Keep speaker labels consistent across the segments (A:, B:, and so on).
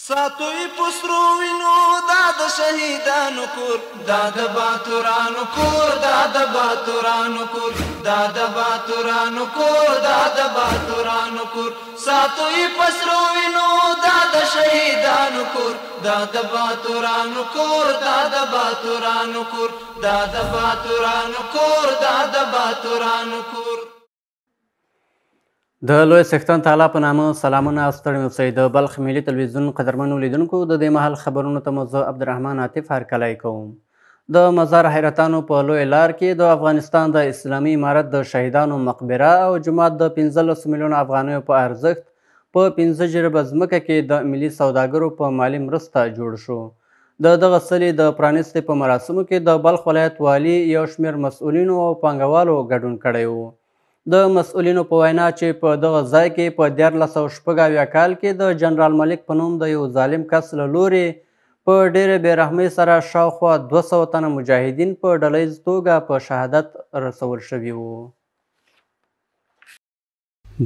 A: ساتوی پسرو وینو دا د شهیدانو کور دا د باتورانو کور دا د باتورانو کور دا د باتورانو کور دا د باتورانو کور ساتوی پسرو وینو دا د شهیدانو کور دا د باتورانو کور دا د باتورانو کور دا د باتورانو کور دا د باتورانو کور.
B: د لوی څښتن تعالی په نامه سلامونه او ستړي اوسئ. د بلخ ملي تلویزیون قدرمنو لیدونکو د دې مهال خبرونو ته مو زه عبدالرحمن عاطف هرکلی کوم. د مزار حیرتانو په لوی لار کې د افغانستان د اسلامي امارت د شهیدانو مقبره او جومات د 15 میلیونو افغانیو په ارزښت په 15 جریبه ځمکه کې د ملي سوداګرو په مالي مرسته جوړ شو. د دغه څلي د پرانیستې په مراسمو کې د بلخ ولایت والي یو شمېر مسؤلینو او پانګوالو ګډون کړی و. د مسؤلینو په وینا چې په دغه ځای کې په 1486 کال کې د جنرال ملک په نوم د یو ظالم کس له لورې په ډېرې بېرحمۍ سره شاوخوا 200 تنه مجاهدین په ډله ییز توګه په شهادت رسول شوي وو.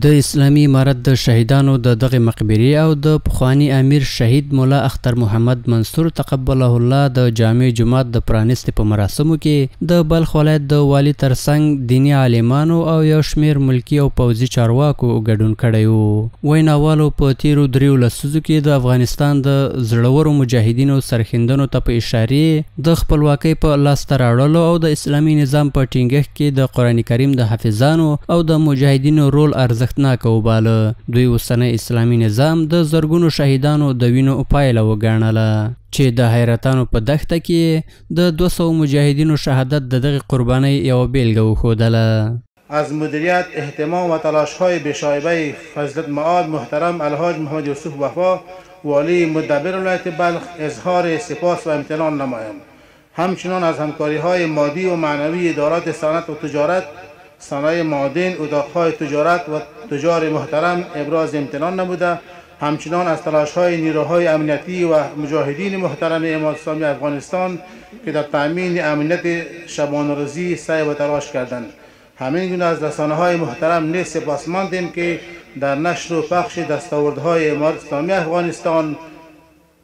B: د اسلامي امارت د شهیدانو د دغې مقبرې او د پخواني امیر شهید مولا اختر محمد منصور تقبله الله د جامع جومات د پرانیستې په مراسمو کې د بلخ ولایت د والي ترڅنګ دیني عالمانو او یو شمېر ملکي او پوځي چارواکو ګډون کړی و. ویناوالو په تیرو 3 لسیزو کې د افغانستان د زړورو مجاهدینو سرښندنو ته په اشارې د خپلواکۍ په لاسته راوړلو او د اسلامي نظام په ټینګښت کې د قرآن کریم د حافظانو او د مجاهدینو رول ارزښتناک وباله. دوی اوسنی اسلامي نظام د زرګونو شهیدانو د وینو پایله وګڼله چې د حیرتانو په دښته کې د 200 مجاهدینو شهادت د دغې قربانۍ یوه بیلګه وښودله.
C: از مدیریت اهتمام و تلاش‌های بی‌شایبه فضیلت معاد محترم الحاج محمد یوسف وفا والی مدبر ولایت بلخ اظهار سپاس و امتنان نمایم. همچنان از همکاری‌های مادی و معنوی ادارات صنعت و تجارت، صنایع معادن، اتاق‌های تجارت و تجار محترم ابراز امتنان نموده، همچنان از تلاش‌های نیروهای امنیتی و مجاهدین محترم امارت اسلامی افغانستان که در تأمین امنیت شبانه روزی سعی و تلاش کردند. همین گونه از رسانه‌های محترم نیز سپاسمندیم که در نشر و پخش دستاوردهای امارت اسلامی افغانستان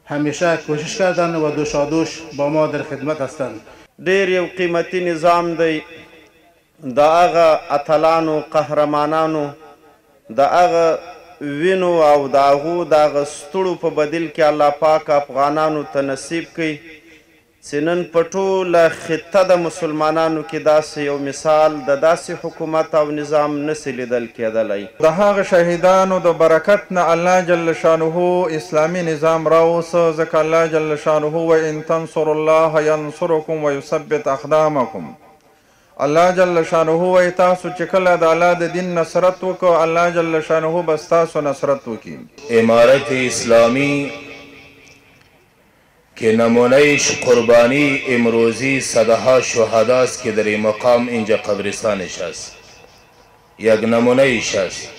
C: همیشه کوشش کردند و دوشادوش با ما در خدمت هستند.
D: ډېر یو قیمتي نظام دی. د هغه اتلانو قهرمانانو د هغه وینو او د هغو د هغه ستړو په بدل کې الله پاک افغانانو ته نصیب کړي چې نن په ټوله خطه د مسلمانانو کې داسې یو مثال د داسې حکومت او نظام نسي لیدل کېدلی.
E: د هغه شهیدانو د برکت نه الله جل شانه اسلامي نظام راووسه، ځکه الله جل شانه وان تنصروا الله ینصرکم ویثبت اقدامکم. الله جل شانه وایي تاسو چې کله د الله د دین نصرت وکړو الله جل شانه به ستاسو نصرت وکړي.
F: امارت اسلامی که نمونهش قربانی امروزی صدها شهداست که در این مقام اینجا قبرستانش است، یک نمونهش است.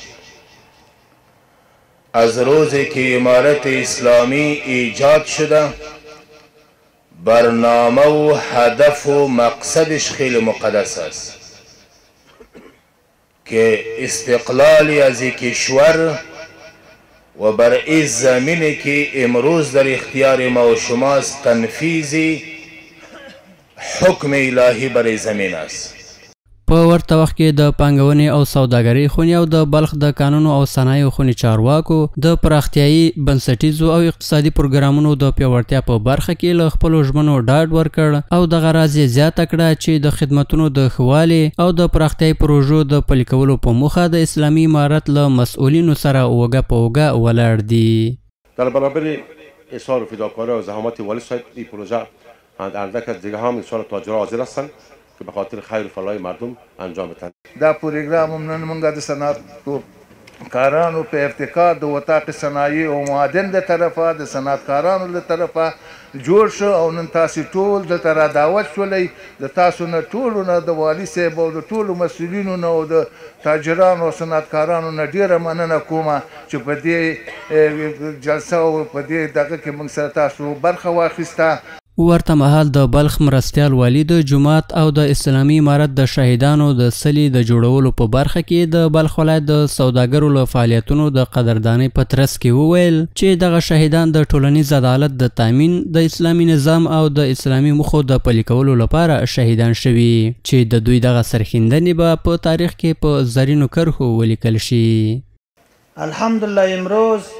F: از روزی که امارت اسلامی ایجاد شده برنامه و هدف و مقصدش خیلی مقدس است که استقلالی از کشور و بر این زمینی که امروز در اختیار ما و شماست تنفیذ حکم الهی بر زمین است.
B: په ورته وخت کې د پانګونې او سوداګرۍ خونې او د بلخ د قانونو او صنایعو خونې چارواکو د پراختیایي بنسټیزو او اقتصادي پروګرامونو د پیاوړتیا په برخه کې له خپلو ژمنو ډاډ ورکړ او دغه راز یې زیاته کړه چې د خدمتونو د ښه والي او د پراختیایي پروژو د پلي کولو په موخه د اسلامي امارت له مسؤلینو سره اوږه په اوږه ولاړ دي.
G: در برابر اصرار و فداکاری و زحمات والی صاحب این پروژه اندک از دیگه هم انشاءالله تاجرها حاضر هستند که به خاطر خیر و فلاح مردم انجام بدن.
H: دا پروګرام هم نن موږ د صنعتو کارانو په ابتکار د وطاق صنایع او معادن د طرفه د صنعتکارانو له طرفه جوړ شو او نن تاسو ټول دلته را دعوت شولئ. د تاسو نه ټولو نه د والي صاحب او د ټولو مسؤلینو نه او د تاجرانو او صنعتکارانو نه ډېره مننه کومه چې په دې جلسه او په دې دغه کې موږ سره تاسو برخه واخیسته.
B: ورته مهال د بلخ مرستیال والي د جومات او د اسلامي امارت د شهیدانو د څلي د جوړولو په برخه کې د بلخ ولایت د سوداګرو له فعالیتونو د قدردانۍ په ترڅ کې وویل چې دغه شهیدان د ټولنیز عدالت د تامین د اسلامي نظام او د اسلامي موخو د پلي کولو لپاره شهیدان شوي چې د دوی دغه سرښندنې به په تاریخ کې په زرینو کرښو ولیکل شي.
I: الحمدلله امروز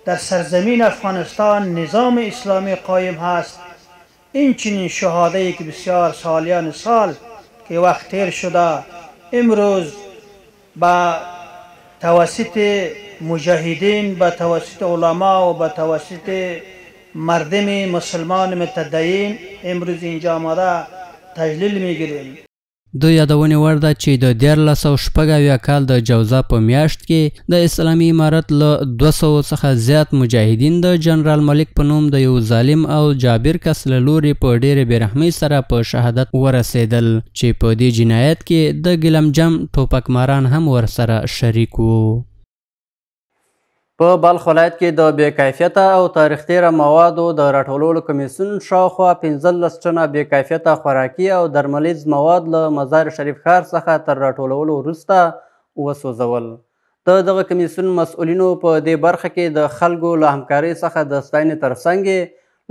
I: در سرزمین افغانستان نظام اسلامی قایم هست. این چنین شهاده‌ای که بسیار سالیان سال که وقت تیر شده امروز با توسط مجاهدین، با توسط علما و با توسط مردم مسلمان متدین امروز اینجا آمده تجلیل میگیریم.
B: د یادونې وړ ده چې د 1486 کال د جوزا په میاشت کې د اسلامي امارت له 200 څخه زیات مجاهدین د جنرال ملک په نوم د یو ظالم او جابر کس له لوري په ډېرې بېرحمۍ سره په شهادت ورسېدل چې په دې جنایت کې د ګلمجم ټوپکماران هم ورسره شریک وو. په بلخ ولایت کې د بې کیفیته او تاریخ تیره موادو د راټولولو کمیسیون شاوخوا 15 ټنه بې کیفیته خوراکي او درملیز مواد له مزار شریف ښار څخه تر راټولولو وروسته وسوځول. د دغه کمیسیون مسؤلینو په دې برخه کې د خلکو له همکارۍ څخه د ستاینې ترڅنګ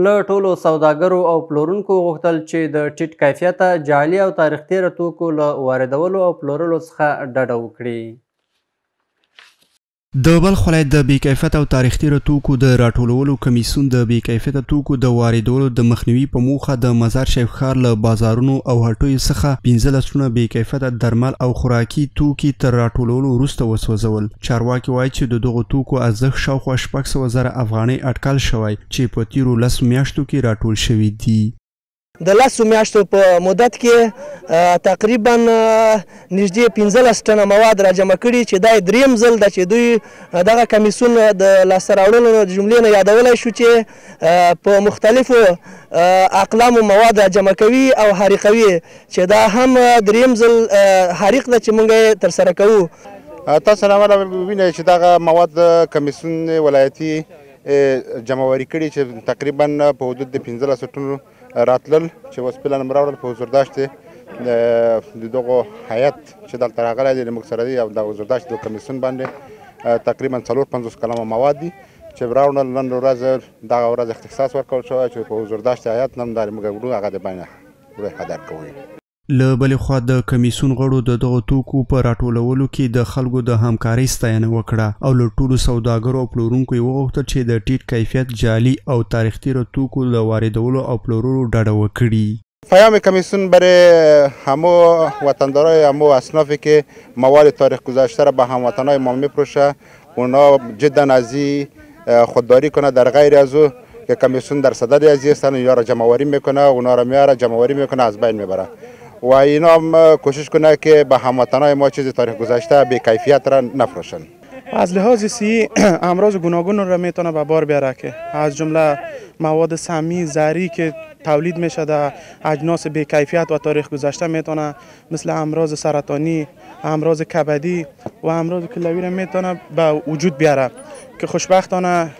B: له ټولو سوداګرو او پلورونکو غوښتل چې د ټیټ کیفیته جعلي او تاریخ تیره توکو له واردولو او پلورلو څخه ډډه وکړي.
J: د بلخ ولایت د بې کیفیته او تاریخ تیره توکو د راټولولو کمیسیون د بې کیفیته توکو د واردولو د مخنیوي په موخه د مزار شریف ښار له بازارونو او هټیو څخه 15 ټنه بې کیفیته درمل او خوراکي توکي تر راټولولو وروسته وسوځول. چارواکي وایي چې د دغو توکو ارزښت شاوخوا 600,000 افغانۍ اټکل شوی چې په تیرو 10 میاشتو کې راټول شوي دي.
K: د 10 میاشتو په مدت کې تقریبا نږدې 15 ټنه مواد را جمع کړي چې دا دریم ځل ده چې دوی دغه کمیسیون د لاسته راوړلو د جملې نه یادولی شو چې په مختلفو اقلامو مواد را جمع کوي او حریقوي چې دا هم دریم ځل حریق ده چې موږ یې ترسره کوو.
L: تاسو راوړه وینئ چې دغه مواد کمیسیون ولایتي جمعواري کړي چې تقریبا په حدود د 15 ټنو راتلل چې اوس پلان راوړل په حضورداشت د دغو هیئت چې دلته راغلی دی موږ سره دی او د حضورداشت د کمیسیون باندې تقریبا 450 کلمه مواد دي چې راوړل. نن ورځ دغه ورځ اختصاص ورکول شوی چې په حضورداشت هیئت نن دا موږ وړو هغه د باندې وړو هدر کوي.
J: له بلې خوا د کمیسیون غړو د دغو توکو په راټولولو کې د خلکو د همکارۍ ستاینه وکړه او له ټولو سوداګرو او پلورونکو یې وغوښتل چې د ټیټ کیفیت جعلي او تاریخ تیره توکو له واردولو او پلورلو ډډه وکړي.
L: پیام کمیسیون برای همو وطندارای همو اصنافی که مواد تاریخ گذشته را به هموطنای ما میفروشه اونا جدا از خودداری کنه در غیر از او که کمیسیون در صدد از هستن یا را جمعواری میکنه اونا را میاره جمعواری میکنه از بین میبره و اینا هم کوشش کنه که به هموطنای ما چیز تاریخ گذشته به کیفیت را نفروشن.
M: از لحاظ صحی امراض گوناگون را میتونه به بار بیاره که از جمله مواد سمی زهری که تولید میشه در اجناس بی کیفیت و تاریخ گذشته میتونه مثل امراض سرطانی، امراض کبدی و امراض کلوی را میتونه به وجود بیاره که خوشبختانه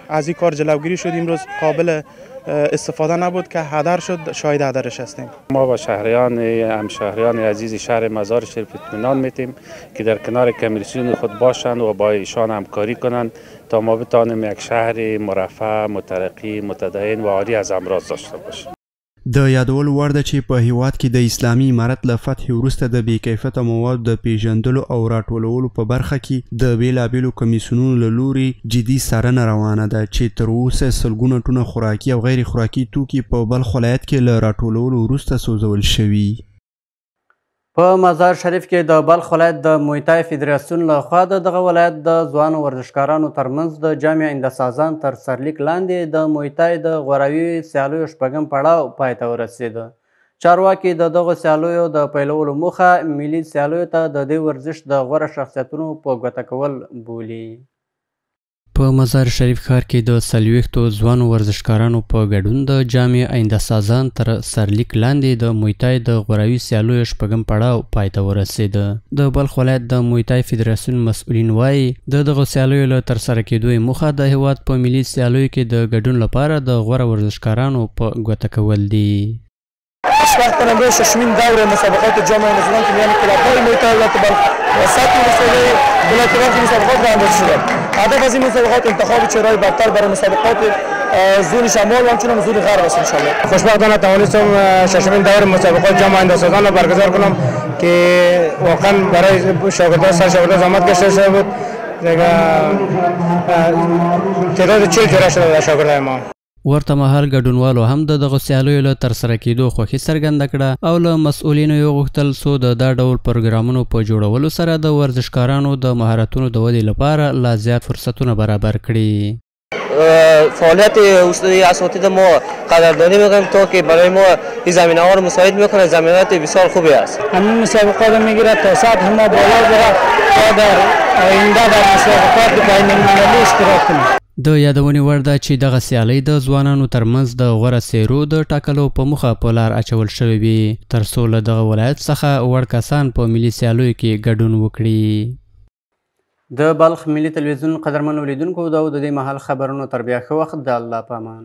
M: از این کار جلوگیری شد. امروز قابل استفاده نبود که هدر شد، شاهد هدرش هستیم.
N: ما با شهریان همشهریان عزیز شهر مزار شریف اطمینان میتیم که در کنار کمیسیون خود باشند و با ایشان همکاری کنند تا ما بتوانیم یک شهر مرفه، مترقی، متدین و عاری از امراض داشته باشیم.
J: د یادولو وړ ده چې په هیواد کې د اسلامي امارت له فتحې وروسته د بې کیفیته موادو د پیژندلو او راټولولو په برخه کې د بیلابیلو کمیسیونونو له لوري جدي څارنه روانه ده چې تر اوسه سلګونه ټنه خوراکي او غیر خوراکي توکي په بلخ ولایت کې له راټولولو وروسته سوځول شوي.
B: په مزار شریف کې د بلخ ولایت د مویتای فدراسیون له خوا د دغه ولایت د ځوانو ورزشکارانو ترمنځ د جامع اندسازان تر سرلیک لاندې د مویتای د غوراوي سیالیو شپږم پړاو پای ته ورسېده. چارواکي د دغو سیالیو د پیلولو موخه ملي سیالیو ته د دې ورزش د غوره شخصیتونو په ګوته کول بولي. په مزار شریف ښار کې د 40 ځوانو ورزشکارانو په ګډون د جامع آینده سازان تر سرلیک لاندې د مویتای د غوراوي سیالیو شپږم پړاو پای ته ورسېده. د بلخ ولایت د مویتای فدراسیون مسؤلین وایي د دغو سیالیو له ترسره کېدو موخه د هیواد په ملي سیالیو کې د ګډون لپاره د غوره ورزشکارانو په ګوته کول دي.
O: اشباح کننده ششمین دور مسابقات جامع آینده سازان که میان کلاب‌های مویتای ولایت بلخ و سطح مسابقه ولایت بلخ مسابقات برگزار شده. هدف از این مسابقات انتخاب چهره‌های برتر برای مسابقات زون شمال و همچنین زون غرب است ان شاء الله.
P: خوشبختانه توانستم ششمین دور مسابقات جامع آینده سازان را برگزار کنم که واقعا برای شاگردان سرشاگردان زحمت کشیده شده بود. تعداد 40 جوړه شده د شاګردانو ما.
B: ورته مهال ګډونوالو هم د دغو سیالیو له ترسره کېدو خوښي څرګنده کړه او له مسؤلینو یې وغوښتل څو د دا ډول پروګرامونو په جوړولو سره د ورزشکارانو د مهارتونو د ودې لپاره لا زیات فرصتونه برابر کړي.
K: فعالیت اساتید ما قدردانی میکنیم تا که برای ما این زمینه ها رو مساعد میکنه. زمینات بسیار خوبی است.
O: همین مسابقات میگیره تا سطح ما بالا بره تا در آینده در مسابقات بین المللی اشتراک کنیم.
B: د یادونې وړ ده چې دغه سیالۍ د ځوانانو ترمنځ د غوره څیرو د ټاکلو په موخه په لار اچول شوې وي تر څو له دغه ولایت څخه وړ کسان په ملي سیالیو کې ګډون وکړي. د بلخ ملي تلویزیون قدرمنو لیدونکو دا د دې مهال خبرونو تر بیا ښه وخت د الله په امان.